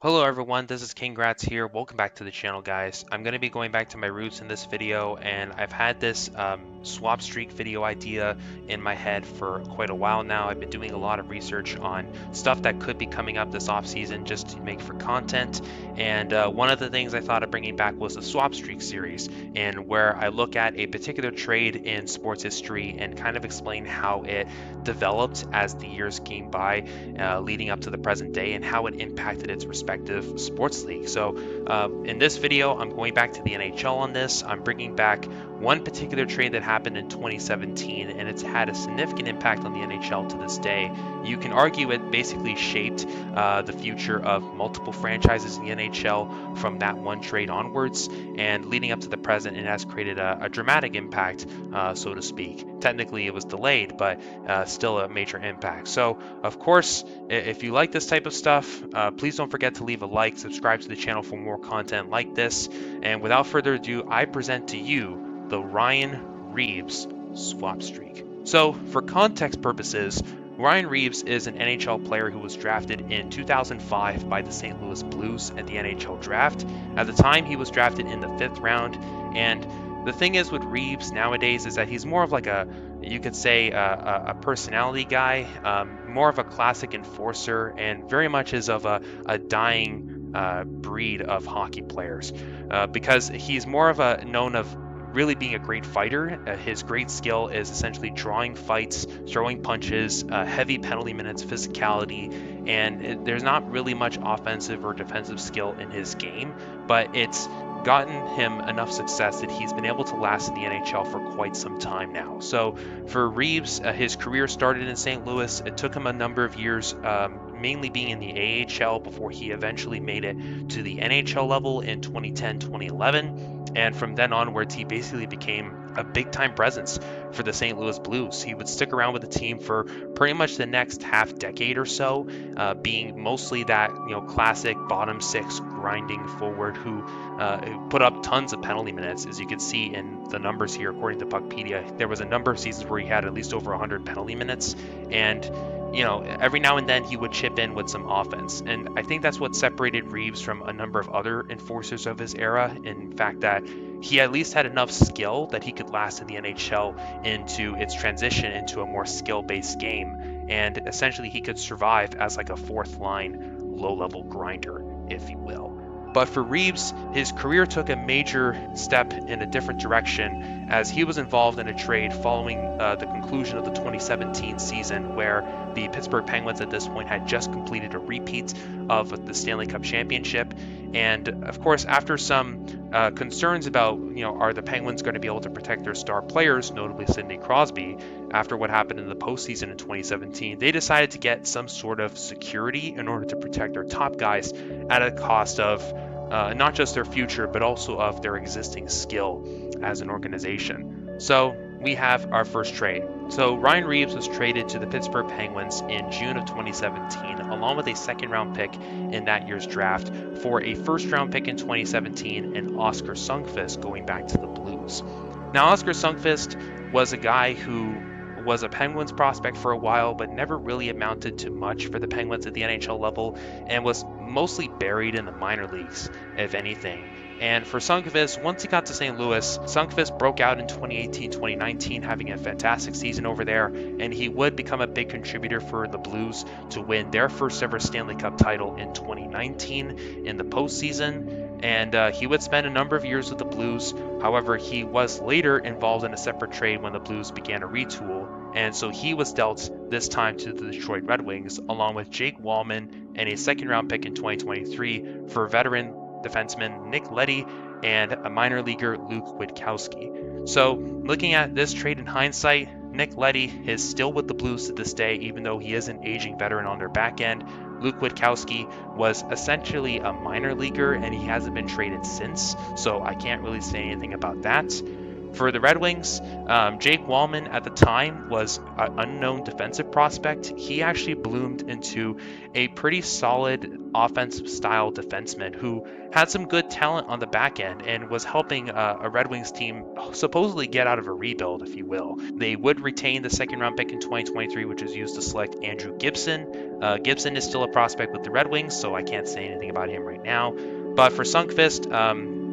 Hello everyone, this is King Grats here. Welcome back to the channel, guys. I'm going to be going back to my roots in this video, and I've had this swap streak video idea in my head for quite a while now. I've been doing a lot of research on stuff that could be coming up this off season just to make for content, and one of the things I thought of bringing back was the swap streak series, and where I look at a particular trade in sports history and kind of explain how it developed as the years came by, leading up to the present day, and how it impacted its respective sports league. So in this video, I'm going back to the NHL on this. I'm bringing back one particular trade that happened in 2017, and it's had a significant impact on the NHL to this day. You can argue it basically shaped the future of multiple franchises in the NHL from that one trade onwards, and leading up to the present, it has created a dramatic impact, so to speak. Technically, it was delayed, but still a major impact. So, of course, if you like this type of stuff, please don't forget to leave a like, subscribe to the channel for more content like this, and without further ado, I present to you the Ryan Reaves swap streak. So, for context purposes, Ryan Reaves is an NHL player who was drafted in 2005 by the St. Louis Blues at the NHL draft. At the time, he was drafted in the 5th round, and the thing is with Reaves nowadays is that he's more of like you could say, a personality guy, more of a classic enforcer, and very much is of a dying breed of hockey players, because he's more of a known of really being a great fighter. His great skill is essentially drawing fights, throwing punches, heavy penalty minutes, physicality, and there's not really much offensive or defensive skill in his game, but it's gotten him enough success that he's been able to last in the NHL for quite some time now. So for Reaves, his career started in St. Louis. It took him a number of years, mainly being in the AHL, before he eventually made it to the NHL level in 2010, 2011. And from then onwards, he basically became a big time presence for the St. Louis Blues. He would stick around with the team for pretty much the next half decade or so, being mostly that classic bottom six grinding forward who put up tons of penalty minutes. As you can see in the numbers here, according to Puckpedia, there was a number of seasons where he had at least over 100 penalty minutes, and every now and then he would chip in with some offense. And I think that's what separated Reaves from a number of other enforcers of his era, in fact that he at least had enough skill that he could last in the NHL into its transition into a more skill-based game. And essentially he could survive as like a fourth line, low-level grinder, if you will. But for Reaves, his career took a major step in a different direction as he was involved in a trade following the conclusion of the 2017 season, where the Pittsburgh Penguins at this point had just completed a repeat of the Stanley Cup Championship. And of course, after some concerns about, are the Penguins going to be able to protect their star players, notably Sidney Crosby, after what happened in the postseason in 2017, they decided to get some sort of security in order to protect their top guys at a cost of not just their future, but also of their existing skill as an organization. So we have our first trade. So Ryan Reaves was traded to the Pittsburgh Penguins in June of 2017, along with a second-round pick in that year's draft for a first-round pick in 2017 and Oscar Sundqvist going back to the Blues. Now, Oscar Sundqvist was a guy who was a Penguins prospect for a while, but never really amounted to much for the Penguins at the NHL level, and was mostly buried in the minor leagues, if anything. And for Sundqvist, once he got to St. Louis, Sundqvist broke out in 2018-2019, having a fantastic season over there, and he would become a big contributor for the Blues to win their first ever Stanley Cup title in 2019 in the postseason. And he would spend a number of years with the Blues. However, he was later involved in a separate trade when the Blues began to retool, and so he was dealt this time to the Detroit Red Wings, along with Jake Wallman and a second-round pick in 2023 for veteran defenseman Nick Leddy and a minor leaguer Luke Witkowski. So, looking at this trade in hindsight, Nick Leddy is still with the Blues to this day, even though he is an aging veteran on their back end. Luke Witkowski was essentially a minor leaguer, and he hasn't been traded since, so I can't really say anything about that. For the Red Wings, Jake Wallman at the time was an unknown defensive prospect. He actually bloomed into a pretty solid offensive style defenseman who had some good talent on the back end and was helping a Red Wings team supposedly get out of a rebuild, if you will. They would retain the second round pick in 2023, which was used to select Andrew Gibson. Gibson is still a prospect with the Red Wings, so I can't say anything about him right now. But for Sundqvist,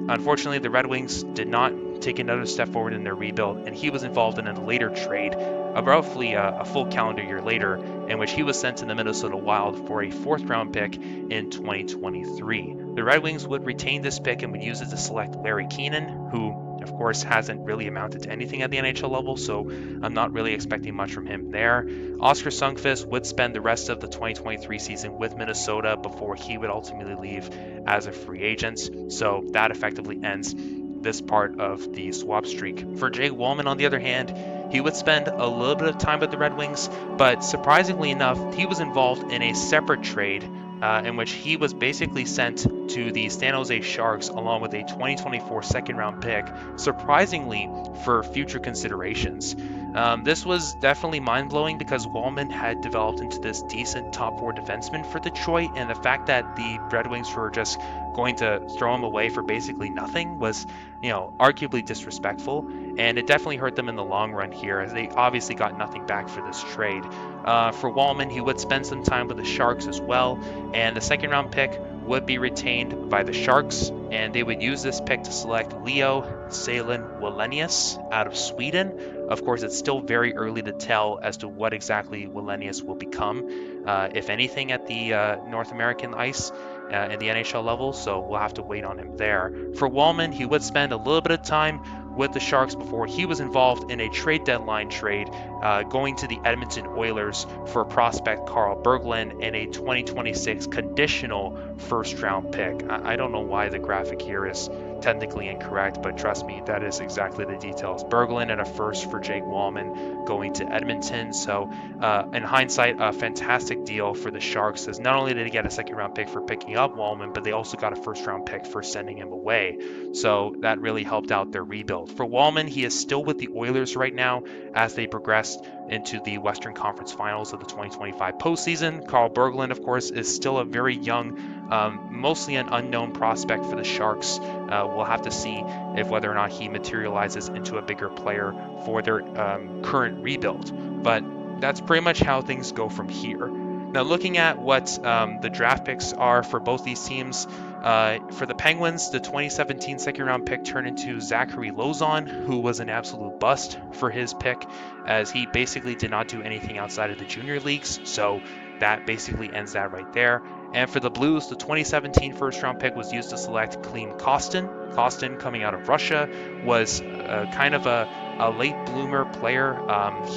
unfortunately, the Red Wings did not take another step forward in their rebuild, and he was involved in a later trade, roughly a full calendar year later, in which he was sent to the Minnesota Wild for a fourth-round pick in 2023. The Red Wings would retain this pick and would use it to select Larry Keenan, who, of course, hasn't really amounted to anything at the NHL level, so I'm not really expecting much from him there. Oskar Sundqvist would spend the rest of the 2023 season with Minnesota before he would ultimately leave as a free agent, so that effectively ends this part of the swap streak. For Jake Wallman, on the other hand, he would spend a little bit of time with the Red Wings, but surprisingly enough, he was involved in a separate trade in which he was basically sent to the San Jose Sharks along with a 2024 second round pick, surprisingly for future considerations. This was definitely mind-blowing because Wallman had developed into this decent top four defenseman for Detroit, and the fact that the Red Wings were just going to throw him away for basically nothing was, arguably disrespectful, and it definitely hurt them in the long run here, as they obviously got nothing back for this trade. For Wallman, he would spend some time with the Sharks as well, and the second round pick would be retained by the Sharks, and they would use this pick to select Leo Salen Wallenius out of Sweden. Of course, it's still very early to tell as to what exactly Wallenius will become, if anything, at the North American ice in the NHL level, so we'll have to wait on him there. For Wallman, he would spend a little bit of time with the Sharks before he was involved in a trade deadline trade, going to the Edmonton Oilers for prospect Carl Berglund and a 2026 conditional first-round pick. I don't know why the graphic here is technically incorrect, but trust me, that is exactly the details. Berglund and a first for Jake Wallman going to Edmonton. So in hindsight, a fantastic deal for the Sharks, as not only did they get a second-round pick for picking up Wallman, but they also got a first-round pick for sending him away. So that really helped out their rebuild. For Wallman, he is still with the Oilers right now as they progressed into the Western Conference Finals of the 2025 postseason. Carl Berglund, of course, is still a very young, mostly an unknown prospect for the Sharks. We'll have to see if whether or not he materializes into a bigger player for their current rebuild. But that's pretty much how things go from here. Now, looking at what the draft picks are for both these teams, for the Penguins, the 2017 second-round pick turned into Zachary Lozon, who was an absolute bust for his pick, as he basically did not do anything outside of the junior leagues, so that basically ends that right there. And for the Blues, the 2017 first-round pick was used to select Klim Kostin. Kostin, coming out of Russia, was kind of a late bloomer player.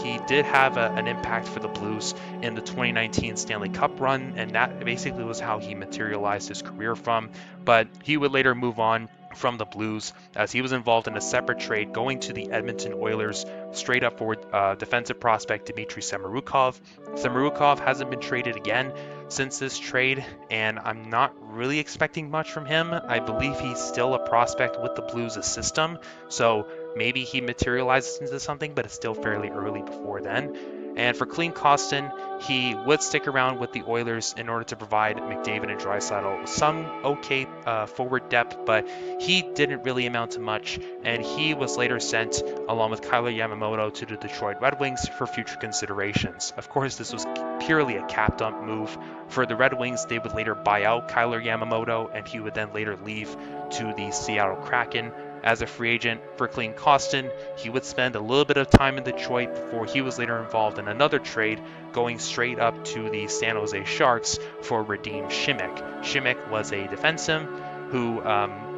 He did have an impact for the Blues in the 2019 Stanley Cup run, and that basically was how he materialized his career from. But he would later move on from the Blues, as he was involved in a separate trade going to the Edmonton Oilers straight up for defensive prospect Dmitry Samorukov. Samorukov hasn't been traded again since this trade, and I'm not really expecting much from him. I believe he's still a prospect with the Blues' system, so maybe he materializes into something, but it's still fairly early before then. And for Klim Kostin, he would stick around with the Oilers in order to provide McDavid and Draisaitl some okay forward depth, but he didn't really amount to much, and he was later sent along with Kailer Yamamoto to the Detroit Red Wings for future considerations. Of course, this was purely a cap dump move. For the Red Wings, they would later buy out Kailer Yamamoto, and he would then later leave to the Seattle Kraken as a free agent. For Klim Kostin, he would spend a little bit of time in Detroit before he was later involved in another trade, going straight up to the San Jose Sharks for Radim Simek. Simek was a defenseman who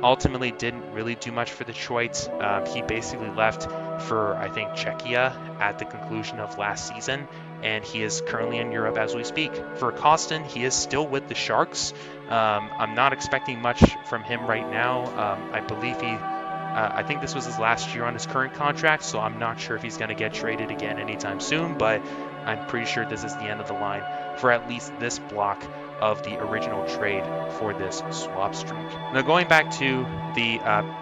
ultimately didn't really do much for Detroit. He basically left for, I think, Czechia at the conclusion of last season, and he is currently in Europe as we speak. For Kostin, he is still with the Sharks. I'm not expecting much from him right now. I believe I think this was his last year on his current contract, so I'm not sure if he's going to get traded again anytime soon, but I'm pretty sure this is the end of the line for at least this block of the original trade for this swap streak. Now going back to the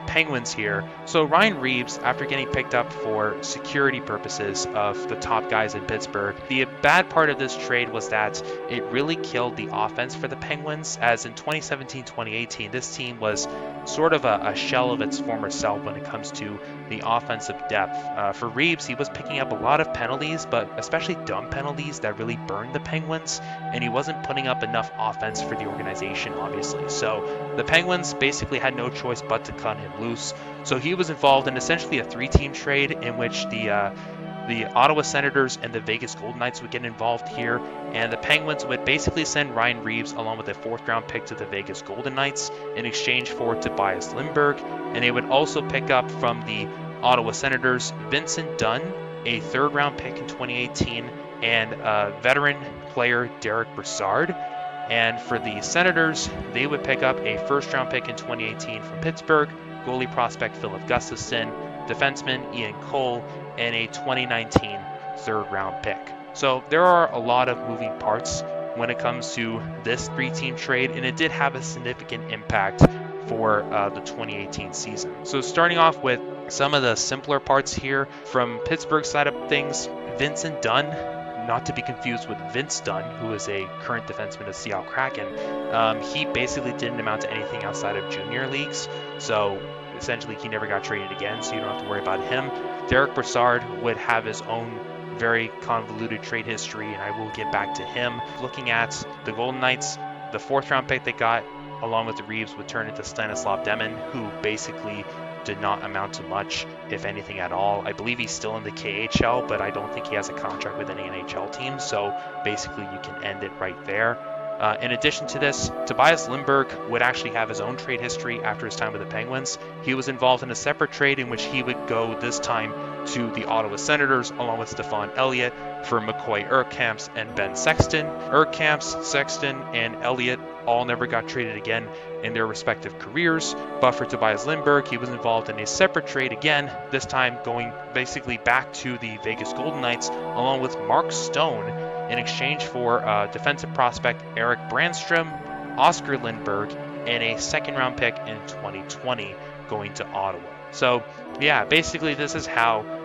Penguins here, so Ryan Reaves, after getting picked up for security purposes of the top guys in Pittsburgh, the bad part of this trade was that it really killed the offense for the Penguins, as in 2017-2018, this team was sort of a shell of its former self when it comes to the offensive depth. For Reaves, he was picking up a lot of penalties, but especially dumb penalties that really burned the Penguins, and he wasn't putting up enough offense for the organization, obviously. So the Penguins basically had no choice but to cut him loose. So he was involved in essentially a three-team trade in which the Ottawa Senators and the Vegas Golden Knights would get involved here, and the Penguins would basically send Ryan Reaves along with a 4th-round pick to the Vegas Golden Knights in exchange for Tobias Lindbergh, and they would also pick up from the Ottawa Senators Vincent Dunn, a 3rd-round pick in 2018, and veteran player Derek Brassard. And for the Senators, they would pick up a 1st-round pick in 2018 from Pittsburgh, goalie prospect Philip Gustafson, defenseman Ian Cole, and a 2019 3rd-round pick. So there are a lot of moving parts when it comes to this 3-team trade, and it did have a significant impact for the 2018 season. So starting off with some of the simpler parts here from Pittsburgh's side of things, Vincent Dunn, not to be confused with Vince Dunn, who is a current defenseman of Seattle Kraken, he basically didn't amount to anything outside of junior leagues, so essentially he never got traded again, so you don't have to worry about him. Derek Brassard would have his own very convoluted trade history, and I will get back to him. Looking at the Golden Knights, the 4th-round pick they got, along with the Reaves, would turn into Stanislav Demin, who basically did not amount to much, if anything at all. I believe he's still in the KHL, but I don't think he has a contract with any NHL team, so basically you can end it right there. In addition to this, Tobias Lindbergh would actually have his own trade history after his time with the Penguins. He was involved in a separate trade in which he would go this time to the Ottawa Senators along with Stefan Elliott for McCoy Urkamps and Ben Sexton. Urkamps, Sexton, and Elliott all never got traded again in their respective careers, but for Tobias Lindbergh, he was involved in a separate trade again, this time going basically back to the Vegas Golden Knights along with Mark Stone in exchange for defensive prospect Eric Brandstrom, Oscar Lindbergh, and a 2nd-round pick in 2020 going to Ottawa. So yeah, basically this is how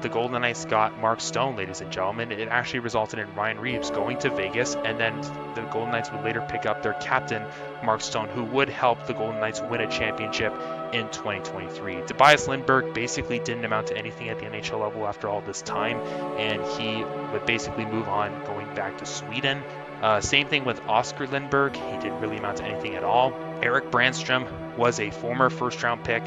the Golden Knights got Mark Stone, ladies and gentlemen. It actually resulted in Ryan Reaves going to Vegas, and then the Golden Knights would later pick up their captain, Mark Stone, who would help the Golden Knights win a championship in 2023. Tobias Lindbergh basically didn't amount to anything at the NHL level after all this time, and he would basically move on, going back to Sweden. Same thing with Oscar Lindbergh. He didn't really amount to anything at all. Eric Brandstrom was a former 1st-round pick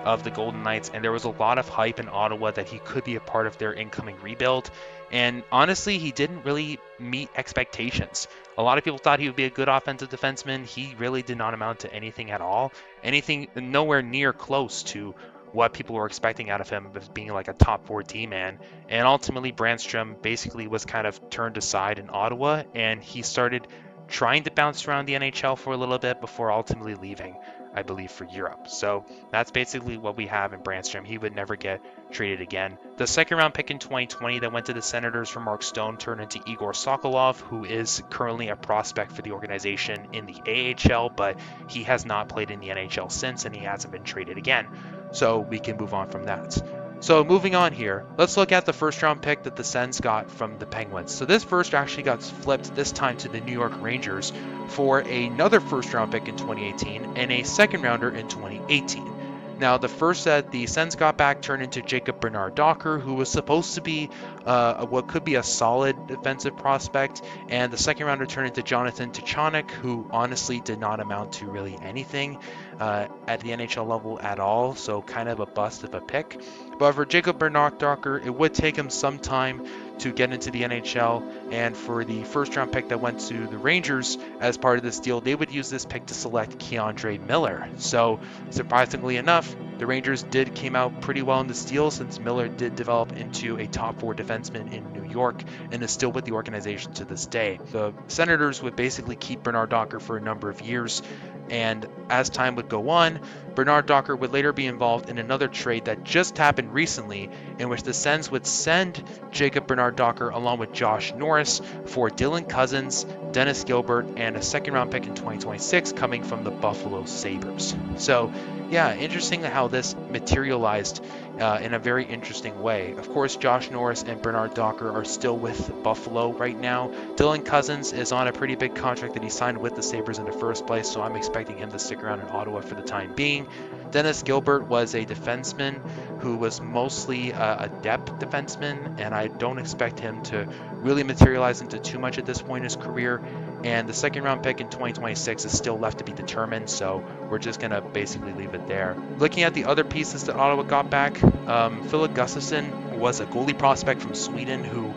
of the Golden Knights, and there was a lot of hype in Ottawa that he could be a part of their incoming rebuild, and honestly he didn't really meet expectations. A lot of people thought he would be a good offensive defenseman. He really did not amount to anything at all, anything nowhere near close to what people were expecting out of him as being like a top 4 D-man. And ultimately Brandstrom basically was kind of turned aside in Ottawa, and he started trying to bounce around the NHL for a little bit before ultimately leaving, I believe, for Europe. So that's basically what we have in Brandstrom. He would never get traded again. The 2nd-round pick in 2020 that went to the Senators for Mark Stone turned into Igor Sokolov, who is currently a prospect for the organization in the AHL, but he has not played in the NHL since, and he hasn't been traded again. So we can move on from that. So moving on here, let's look at the 1st-round pick that the Sens got from the Penguins. So this first actually got flipped this time to the New York Rangers for another 1st-round pick in 2018 and a 2nd-rounder in 2018. Now, the first that the Sens got back turned into Jacob Bernard-Docker, who was supposed to be what could be a solid defensive prospect, and the 2nd-rounder turned into Jonathan Tchanek, who honestly did not amount to really anything at the NHL level at all, so kind of a bust of a pick. But for Jacob Bernard-Docker, it would take him some time to get into the NHL, and for the 1st-round pick that went to the Rangers as part of this deal, they would use this pick to select Keandre Miller. So surprisingly enough, the Rangers came out pretty well in this deal, since Miller did develop into a top 4 defenseman in New York and is still with the organization to this day. The Senators would basically keep Bernard-Docker for a number of years, and as time would go on, Bernard Docker would later be involved in another trade that just happened recently, in which the Sens would send Jacob Bernard Docker along with Josh Norris for Dylan Cousins, Dennis Gilbert, and a second-round pick in 2026 coming from the Buffalo Sabres. So, yeah, interesting how this materialized in a very interesting way. Of course, Josh Norris and Bernard Docker are still with Buffalo right now. Dylan Cousins is on a pretty big contract that he signed with the Sabres in the first place, so I'm expecting him to stick around in Ottawa for the time being. Dennis Gilbert was a defenseman who was mostly a depth defenseman, and I don't expect him to really materialize into too much at this point in his career. And the second round pick in 2026 is still left to be determined, so we're just going to basically leave it there. Looking at the other pieces that Ottawa got back, Philip Gustafsson was a goalie prospect from Sweden who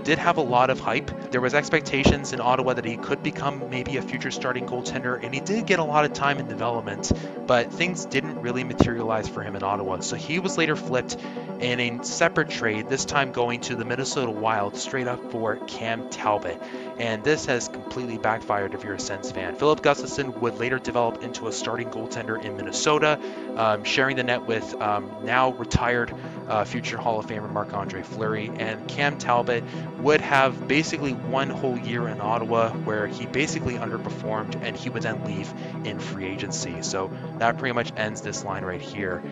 did have a lot of hype. There was expectations in Ottawa that he could become maybe a future starting goaltender, and he did get a lot of time in development, but things didn't really materialize for him in Ottawa. So he was later flipped in a separate trade, this time going to the Minnesota Wild straight up for Cam Talbot. And this has completely backfired if you're a Sens fan. Philip Gustafsson would later develop into a starting goaltender in Minnesota, sharing the net with now retired future Hall of Famer Marc-Andre Fleury. And Cam Talbot would have basically one whole year in Ottawa where he basically underperformed, and he would then leave in free agency. So that pretty much ends this line right here.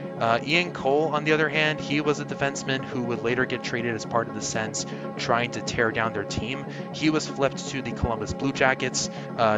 Ian Cole, on the other hand, he was a defenseman who would later get traded as part of the Sens trying to tear down their team. He was flipped to the Columbus Blue Jackets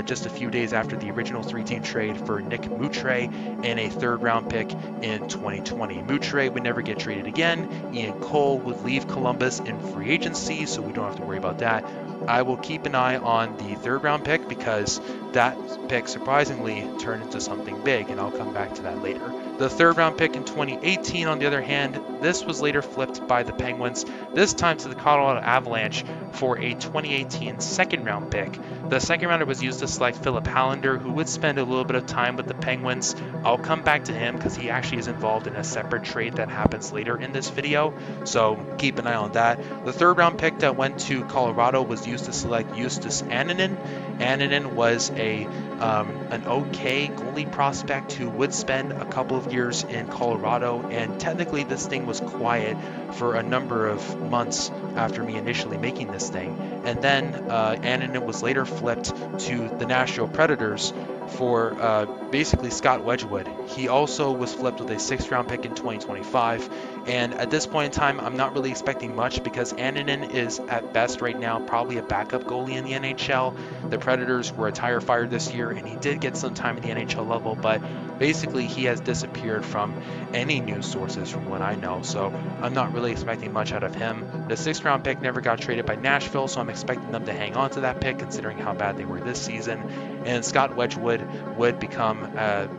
just a few days after the original three-team trade for Nick Moutre and a third-round pick in 2020. Moutre would never get traded again. Ian Cole would leave Columbus in free agency, so we don't have to worry about that. I will keep an eye on the third-round pick because that pick surprisingly turned into something big, and I'll come back to that later. The third-round pick in 2018, on the other hand, this was later flipped by the Penguins, this time to the Colorado Avalanche for a 2018 second-round pick. The second rounder was used to select Philip Hallander, who would spend a little bit of time with the Penguins. I'll come back to him because he actually is involved in a separate trade that happens later in this video, so keep an eye on that. The third-round pick that went to Colorado was used to select Justus Annunen. Annunen was an okay goalie prospect who would spend a couple of years in Colorado, and technically this thing was quiet for a number of months after me initially making this thing. And then Annunen was later flipped to the Nashville Predators for basically Scott Wedgwood. He also was flipped with a 6th-round pick in 2025, and at this point in time, I'm not really expecting much because Annunen is at best right now probably a backup goalie in the NHL. The Predators were a tire fire this year, and he did get some time at the NHL level, but basically he has disappeared from any news sources from what I know, so I'm not really expecting much out of him. The 6th-round pick never got traded by Nashville, so I'm expecting them to hang on to that pick considering how bad they were this season. And Scott Wedgwood would become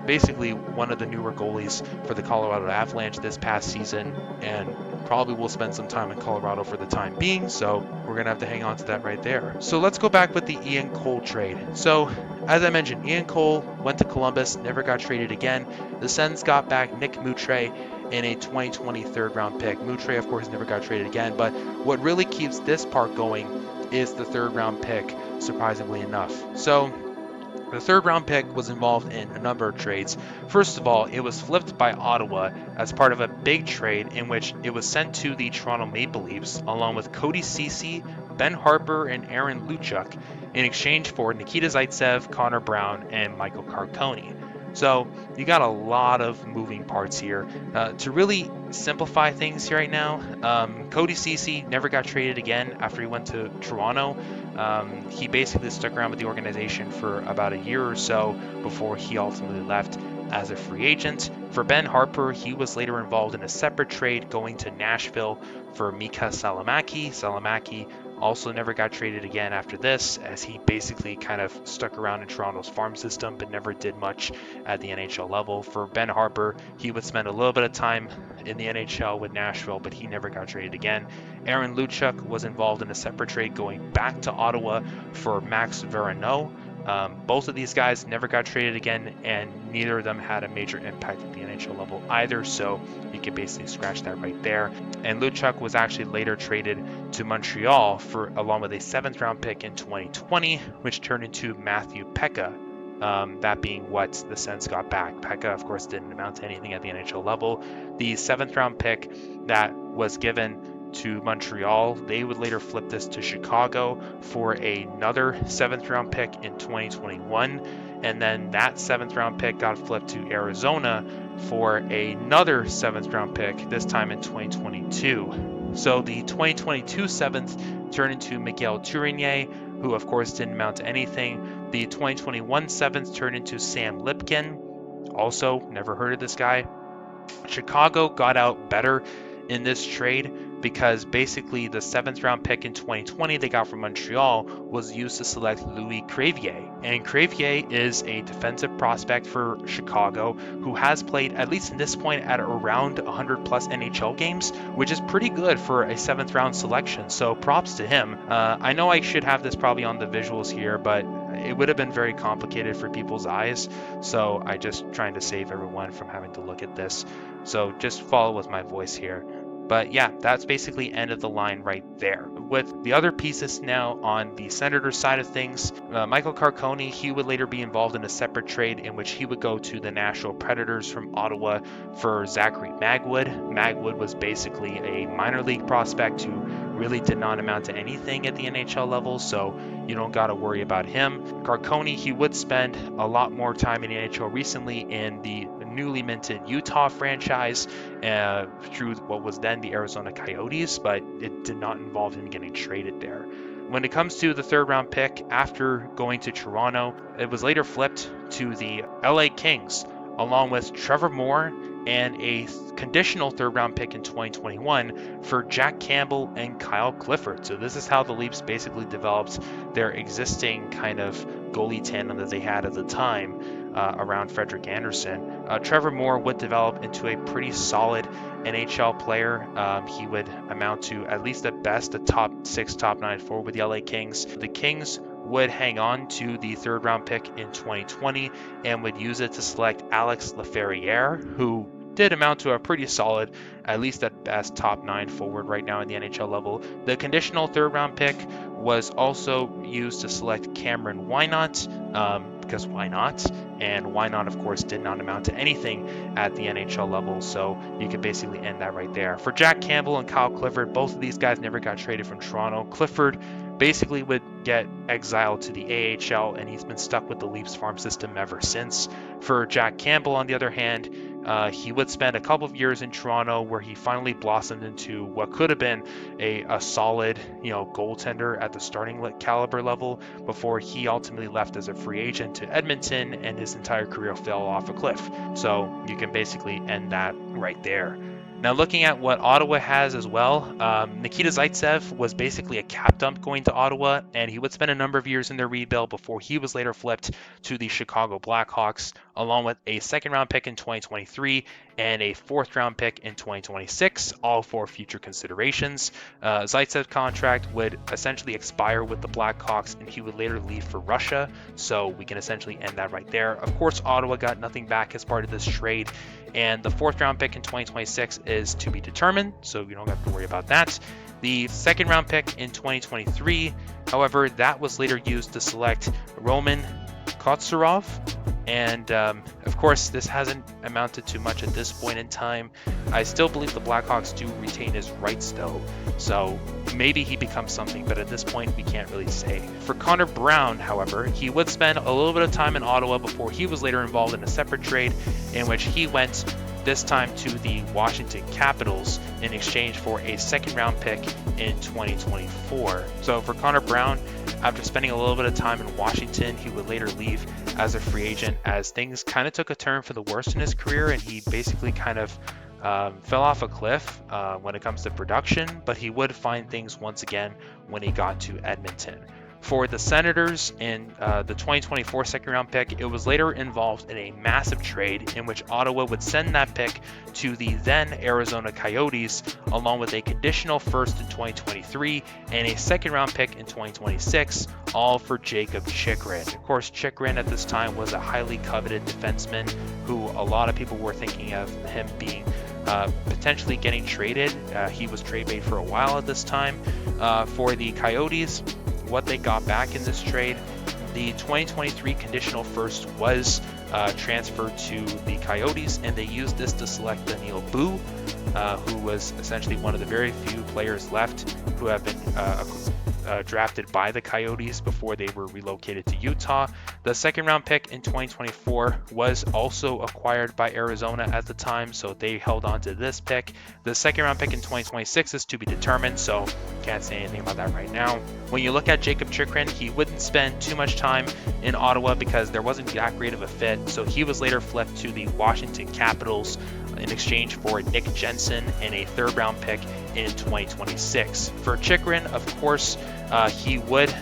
basically one of the newer goalies for the Colorado Avalanche this past season, and probably will spend some time in Colorado for the time being, so we're going to have to hang on to that right there. So let's go back with the Ian Cole trade. So as I mentioned, Ian Cole went to Columbus, never got traded again. The Sens got back Nick Moutre in a 2020 third-round pick. Moutre, of course, never got traded again, but what really keeps this part going is the third-round pick, surprisingly enough. So the third-round pick was involved in a number of trades. First of all, it was flipped by Ottawa as part of a big trade in which it was sent to the Toronto Maple Leafs along with Cody Ceci, Ben Harpur, and Aaron Luchuk in exchange for Nikita Zaitsev, Connor Brown, and Michael Carcone. So you got a lot of moving parts here. To really simplify things here right now, Cody Ceci never got traded again after he went to Toronto. He basically stuck around with the organization for about a year or so before he ultimately left as a free agent. For Ben Harpur, he was later involved in a separate trade going to Nashville for Mika Salamaki. Salamaki also never got traded again after this, as he basically kind of stuck around in Toronto's farm system but never did much at the NHL level. For Ben Harpur, he would spend a little bit of time in the NHL with Nashville, but he never got traded again. Aaron Luchuk was involved in a separate trade going back to Ottawa for Max Veronneau. Both of these guys never got traded again, and neither of them had a major impact at the NHL level either, so you can basically scratch that right there. And Luchuk was actually later traded to Montreal along with a 7th-round pick in 2020, which turned into Matthew Pekka. that being what the Sens got back. Pekka, of course, didn't amount to anything at the NHL level. The 7th round pick that was given to Montreal, they would later flip this to Chicago for another 7th round pick in 2021. And then that 7th round pick got flipped to Arizona for another 7th round pick, this time in 2022. So the 2022 7th turned into Miguel Tourigny, who of course didn't amount to anything. The 2021 7th turned into Sam Lipkin, also never heard of this guy. Chicago got out better in this trade because basically the 7th round pick in 2020 they got from Montreal was used to select Louis Crevier. And Crevier is a defensive prospect for Chicago who has played, at least in this point, at around 100 plus NHL games, which is pretty good for a 7th round selection. So props to him. I know I should have this probably on the visuals here, but it would have been very complicated for people's eyes. So I just trying to save everyone from having to look at this. So just follow with my voice here. But yeah, that's basically end of the line right there. With the other pieces now on the Senators side of things, Michael Carcone, he would later be involved in a separate trade in which he would go to the Nashville Predators from Ottawa for Zachary Magwood. Magwood was basically a minor league prospect who really did not amount to anything at the NHL level, so you don't got to worry about him. Carcone, he would spend a lot more time in the NHL recently in the newly minted Utah franchise through what was then the Arizona Coyotes, but it did not involve him getting traded there. When it comes to the 3rd round pick, after going to Toronto, it was later flipped to the LA Kings, along with Trevor Moore and a conditional 3rd round pick in 2021 for Jack Campbell and Kyle Clifford. So this is how the Leafs basically developed their existing kind of goalie tandem that they had at the time around Frederik Andersen. Trevor Moore would develop into a pretty solid NHL player. He would amount to, at least at best, a top 6, top 9 forward with the LA Kings. The Kings would hang on to the 3rd round pick in 2020 and would use it to select Alex Laferriere, who did amount to a pretty solid, at least at best, top 9 forward right now in the NHL level. The conditional 3rd round pick was also used to select Cameron Wynot, because why not? And Wynot, of course, did not amount to anything at the NHL level, so you could basically end that right there. For Jack Campbell and Kyle Clifford, both of these guys never got traded from Toronto. Clifford basically would get exiled to the AHL, and he's been stuck with the Leafs farm system ever since. For Jack Campbell, on the other hand, he would spend a couple of years in Toronto where he finally blossomed into what could have been a solid, goaltender at the starting caliber level before he ultimately left as a free agent to Edmonton, and his entire career fell off a cliff. So you can basically end that right there. Now looking at what Ottawa has as well, Nikita Zaitsev was basically a cap dump going to Ottawa, and he would spend a number of years in their rebuild before he was later flipped to the Chicago Blackhawks, along with a 2nd round pick in 2023 and a 4th round pick in 2026, all for future considerations. Zaitsev's contract would essentially expire with the Blackhawks, and he would later leave for Russia, so we can essentially end that right there. Of course, Ottawa got nothing back as part of this trade, and the 4th round pick in 2026 is to be determined, so you don't have to worry about that. The 2nd round pick in 2023, however, that was later used to select Roman Kotsarov, and of course this hasn't amounted to much at this point in time. I still believe the Blackhawks do retain his rights though, so maybe he becomes something, but at this point we can't really say. For Connor Brown, however, he would spend a little bit of time in Ottawa before he was later involved in a separate trade in which he went this time to the Washington Capitals in exchange for a 2nd round pick in 2024. So for Connor Brown, after spending a little bit of time in Washington, he would later leave as a free agent as things kind of took a turn for the worse in his career, and he basically kind of fell off a cliff when it comes to production, but he would find things once again when he got to Edmonton. For the Senators in the 2024 2nd round pick, it was later involved in a massive trade in which Ottawa would send that pick to the then Arizona Coyotes, along with a conditional 1st in 2023 and a 2nd round pick in 2026, all for Jacob Chychrun. Of course, Chychrun at this time was a highly coveted defenseman who a lot of people were thinking of him being potentially getting traded. He was trade bait for a while at this time. For the Coyotes, what they got back in this trade, the 2023 conditional first was transferred to the Coyotes, and they used this to select Daniil Boo, who was essentially one of the very few players left who have been drafted by the Coyotes before they were relocated to Utah. The second round pick in 2024 was also acquired by Arizona at the time, so they held on to this pick. The second round pick in 2026 is to be determined, so can't say anything about that right now. When you look at Jacob Chychrun, he wouldn't spend too much time in Ottawa because there wasn't that great of a fit, so he was later flipped to the Washington Capitals in exchange for Nick Jensen and a third round pick in 2026. For Chychrun, of course, he would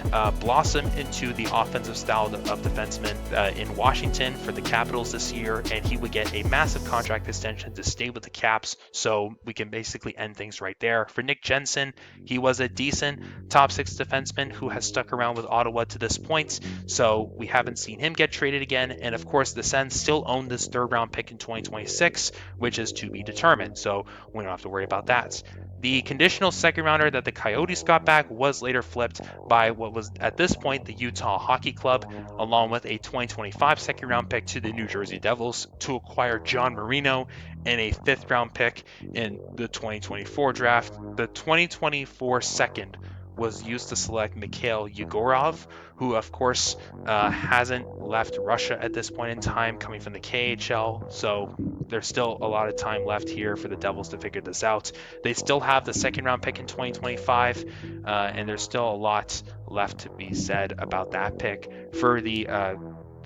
blossom into the offensive style of defenseman in Washington for the Capitals this year, and he would get a massive contract extension to stay with the Caps, so we can basically end things right there. For Nick Jensen, he was a decent top six defenseman who has stuck around with Ottawa to this point, so we haven't seen him get traded again, and of course the Sens still own this third round pick in 2026, which is to be determined, so we don't have to worry about that. The conditional second rounder that the Coyotes got back was later flipped by what was at this point the Utah Hockey Club, along with a 2025 second round pick to the New Jersey Devils to acquire John Marino and a fifth round pick in the 2024 draft. The 2024 second was used to select Mikhail Yegorov, who of course hasn't left Russia at this point in time, coming from the KHL, so there's still a lot of time left here for the Devils to figure this out. They still have the second round pick in 2025, and there's still a lot left to be said about that pick. For the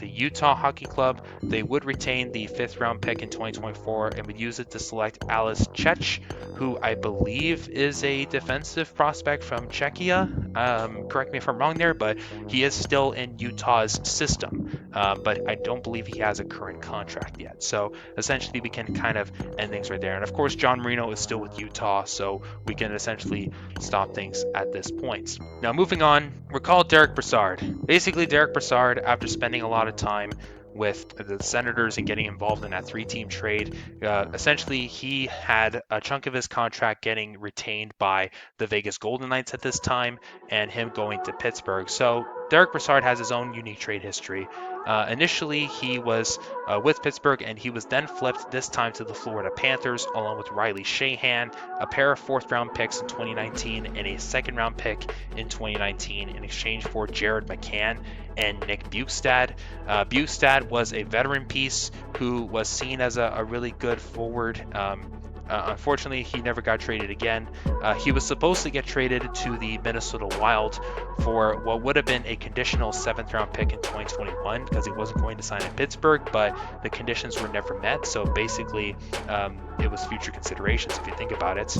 Utah Hockey Club, they would retain the fifth round pick in 2024 and would use it to select Alice Chech, who I believe is a defensive prospect from Czechia. Correct me if I'm wrong there, but he is still in Utah's system, but I don't believe he has a current contract yet. So essentially we can kind of end things right there. And of course, John Marino is still with Utah, so we can essentially stop things at this point. Now moving on, we're called Derek Brassard. Basically, Derek Brassard, after spending a lot of time with the Senators and getting involved in that three-team trade, essentially he had a chunk of his contract getting retained by the Vegas Golden Knights at this time, and him going to Pittsburgh. So Derek Brassard has his own unique trade history. Initially, he was with Pittsburgh, and he was then flipped this time to the Florida Panthers, along with Riley Sheahan, a pair of fourth-round picks in 2019, and a second-round pick in 2019 in exchange for Jared McCann and Nick Bjugstad. Bjugstad was a veteran piece who was seen as a really good forward. Unfortunately, he never got traded again. He was supposed to get traded to the Minnesota Wild for what would have been a conditional seventh round pick in 2021 because he wasn't going to sign in Pittsburgh, but the conditions were never met. So basically, it was future considerations if you think about it.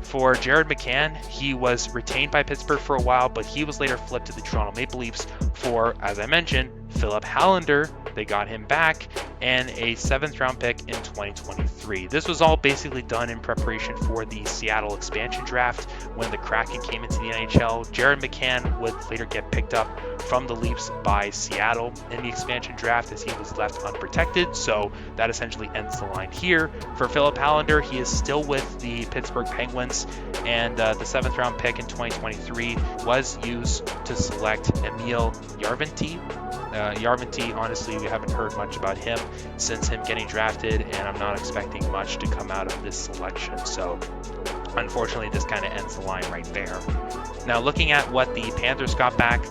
For Jared McCann, he was retained by Pittsburgh for a while, but he was later flipped to the Toronto Maple Leafs for, as I mentioned, Philip Hallander. They got him back, and a seventh round pick in 2023. This was all basically done in preparation for the Seattle expansion draft when the Kraken came into the NHL. Jared McCann would later get picked up from the Leafs by Seattle in the expansion draft as he was left unprotected, so that essentially ends the line here. For Philip Hallander, he is still with the Pittsburgh Penguins, and the seventh round pick in 2023 was used to select Emil Järventie. Järventie, honestly, we haven't heard much about him since him getting drafted, and I'm not expecting much to come out of this selection, so unfortunately this kind of ends the line right there. Now looking at what the Panthers got back,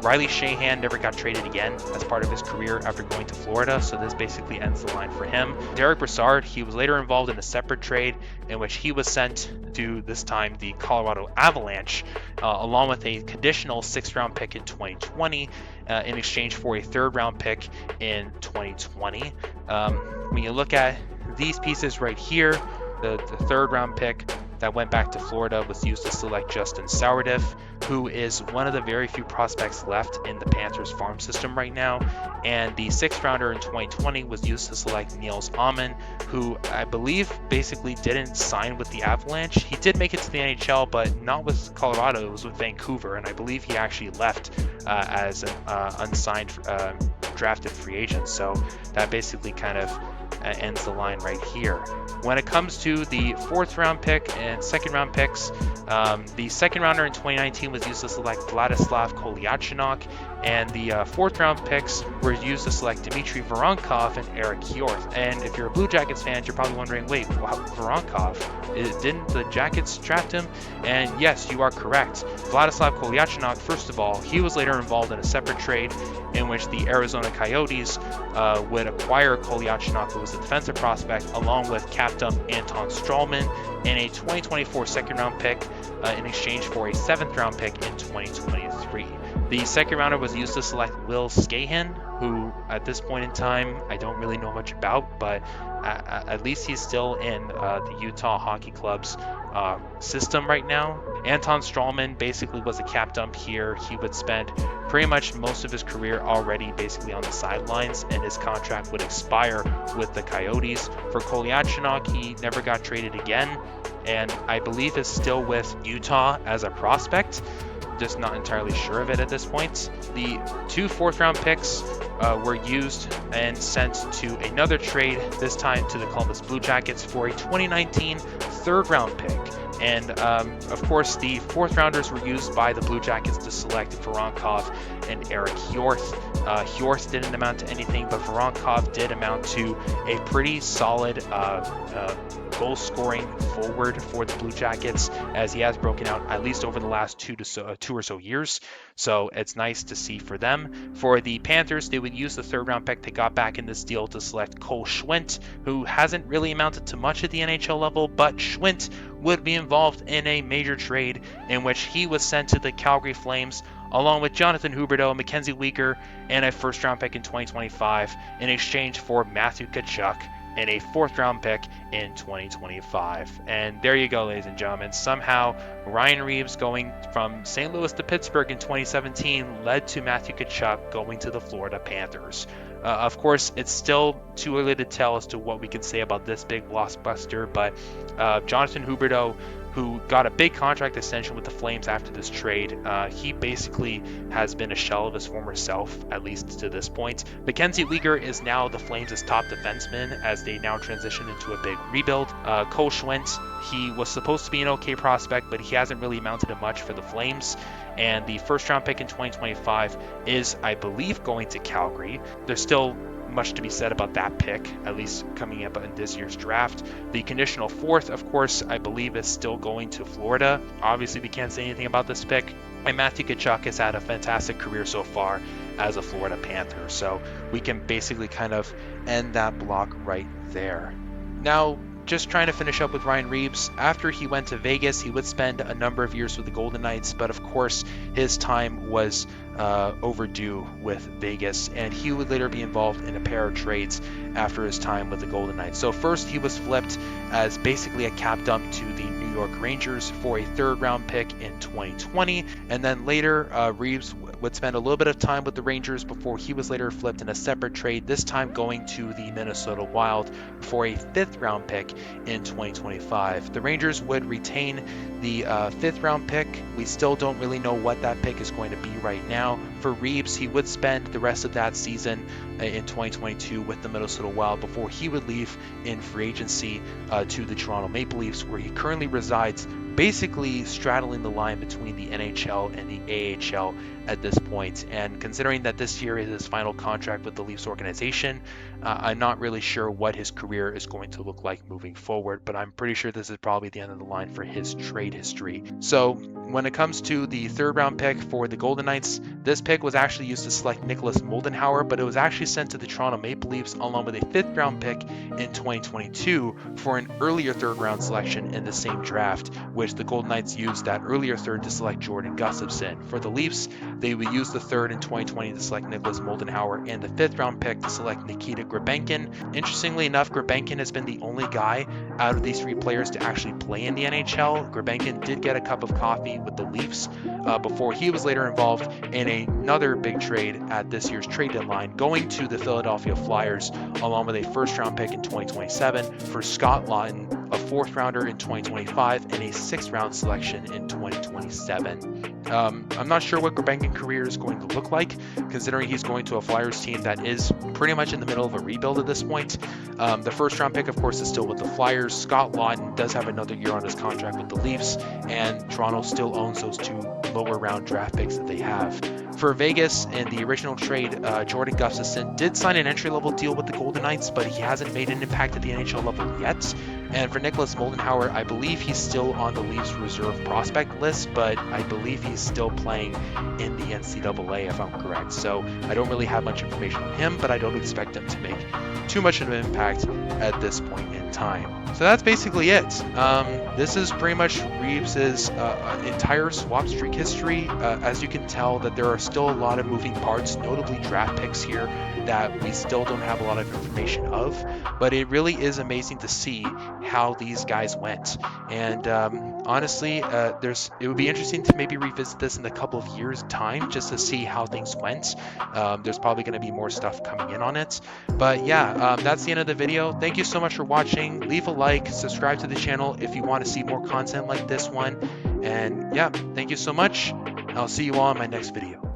Riley Sheahan never got traded again as part of his career after going to Florida, so this basically ends the line for him. Derek Brassard, he was later involved in a separate trade in which he was sent to, this time, the Colorado Avalanche, along with a conditional sixth round pick in 2020 in exchange for a third round pick in 2020. When you look at these pieces right here, the third round pick that went back to Florida was used to select Justin Sourdiff, who is one of the very few prospects left in the Panthers farm system right now. And the sixth rounder in 2020 was used to select Niels Aman, who I believe basically didn't sign with the Avalanche. He did make it to the NHL, but not with Colorado, it was with Vancouver, and I believe he actually left as an unsigned drafted free agent. So that basically kind of ends the line right here. When it comes to the 4th round pick and 2nd round picks, the 2nd rounder in 2019 was used to select Vladislav Kolyachonok, and the 4th round picks were used to select Dmitry Voronkov and Eric Hjorth. And if you're a Blue Jackets fan, you're probably wondering, wait, Voronkov? Didn't the Jackets draft him? And yes, you are correct. Vladislav Kolyachonok, first of all, he was later involved in a separate trade in which the Arizona Coyotes would acquire Kolyachonok, who was a defensive prospect, along with captain Anton Strawman, in a 2024 2nd round pick in exchange for a 7th round pick in 2023. The 2nd rounder was used to select Will Skahan, who at this point in time I don't really know much about, but at least he's still in the Utah Hockey Club's system right now. Anton Strawman basically was a cap dump here. He would spend pretty much most of his career already basically on the sidelines, and his contract would expire with the Coyotes. For Kolyachonok, he never got traded again, and I believe is still with Utah as a prospect. Just not entirely sure of it at this point. The 2 4th round picks were used and sent to another trade, this time to the Columbus Blue Jackets, for a 2019 3rd round pick. And of course, the 4th rounders were used by the Blue Jackets to select Voronkov and Eric Hjorth. Hjorth didn't amount to anything, but Voronkov did amount to a pretty solid goal-scoring forward for the Blue Jackets, as he has broken out at least over the last 2 or so years. So it's nice to see for them. For the Panthers, they would use the 3rd round pick they got back in this deal to select Cole Schwindt, who hasn't really amounted to much at the NHL level, but Schwindt would be involved in a major trade in which he was sent to the Calgary Flames along with Jonathan Huberdeau, Mackenzie Weegar, and a 1st round pick in 2025 in exchange for Matthew Tkachuk and a 4th round pick in 2025. And there you go, ladies and gentlemen. Somehow Ryan Reaves going from St. Louis to Pittsburgh in 2017 led to Matthew Tkachuk going to the Florida Panthers. Of course, it's still too early to tell as to what we can say about this big blockbuster, but Jonathan Huberdeau, who got a big contract extension with the Flames after this trade, he basically has been a shell of his former self, at least to this point. Mackenzie Weegar is now the Flames' top defenseman as they now transition into a big rebuild. Cole Schwindt, he was supposed to be an okay prospect, but he hasn't really amounted to much for the Flames. And the 1st round pick in 2025 is, I believe, going to Calgary. There's still much to be said about that pick, at least coming up in this year's draft. The conditional 4th, of course, I believe is still going to Florida. Obviously, we can't say anything about this pick. And Matthew Tkachuk has had a fantastic career so far as a Florida Panther. So we can basically kind of end that block right there. Now, just trying to finish up with Ryan Reaves. After he went to Vegas, he would spend a number of years with the Golden Knights, but of course his time was overdue with Vegas, and he would later be involved in a pair of trades after his time with the Golden Knights. So first he was flipped as basically a cap dump to the New York Rangers for a 3rd round pick in 2020, and then later Reaves would spend a little bit of time with the Rangers before he was later flipped in a separate trade, this time going to the Minnesota Wild for a 5th round pick in 2025. The Rangers would retain the 5th round pick. We still don't really know what that pick is going to be right now. For Reaves, he would spend the rest of that season in 2022 with the Minnesota Wild before he would leave in free agency to the Toronto Maple Leafs, where he currently resides, basically straddling the line between the NHL and the AHL at this point. And considering that this year is his final contract with the Leafs organization, I'm not really sure what his career is going to look like moving forward, but I'm pretty sure this is probably the end of the line for his trade history. So when it comes to the 3rd round pick for the Golden Knights, this pick was actually used to select Nicholas Moldenhauer, but it was actually sent to the Toronto Maple Leafs along with a 5th round pick in 2022 for an earlier 3rd round selection in the same draft, which the Golden Knights used that earlier 3rd to select Jordan Gustafsson. For the Leafs, they would use the 3rd in 2020 to select Nicholas Moldenhauer and the 5th round pick to select Nikita Grabenkin. Interestingly enough, Grabenkin has been the only guy out of these 3 players to actually play in the NHL. Grabenkin did get a cup of coffee with the Leafs before he was later involved in another big trade at this year's trade deadline, going to the Philadelphia Flyers along with a 1st round pick in 2027 for Scott Laughton a 4th rounder in 2025, and a 6th round selection in 2027. I'm not sure what Gurbanguin's career is going to look like, considering he's going to a Flyers team that is pretty much in the middle of a rebuild at this point. The 1st round pick, of course, is still with the Flyers. Scott Laughton does have another year on his contract with the Leafs, and Toronto still owns those 2 lower round draft picks that they have. For Vegas, in the original trade, Jordan Gustafsson did sign an entry-level deal with the Golden Knights, but he hasn't made an impact at the NHL level yet. And for Nicholas Moldenhauer, I believe he's still on the Leafs reserve prospect list, but I believe he's still playing in the NCAA, if I'm correct. So I don't really have much information on him, but I don't expect him to make too much of an impact at this point in time. So that's basically it. This is pretty much Reaves' entire swap streak history. As you can tell, that there are still a lot of moving parts, notably draft picks here that we still don't have a lot of information of, but it really is amazing to see how these guys went. And honestly, it would be interesting to maybe revisit this in a couple of years' time just to see how things went. There's probably going to be more stuff coming in on it. But yeah, that's the end of the video. Thank you so much for watching. Leave a like, subscribe to the channel if you want to see more content like this one. And yeah, thank you so much. I'll see you all in my next video.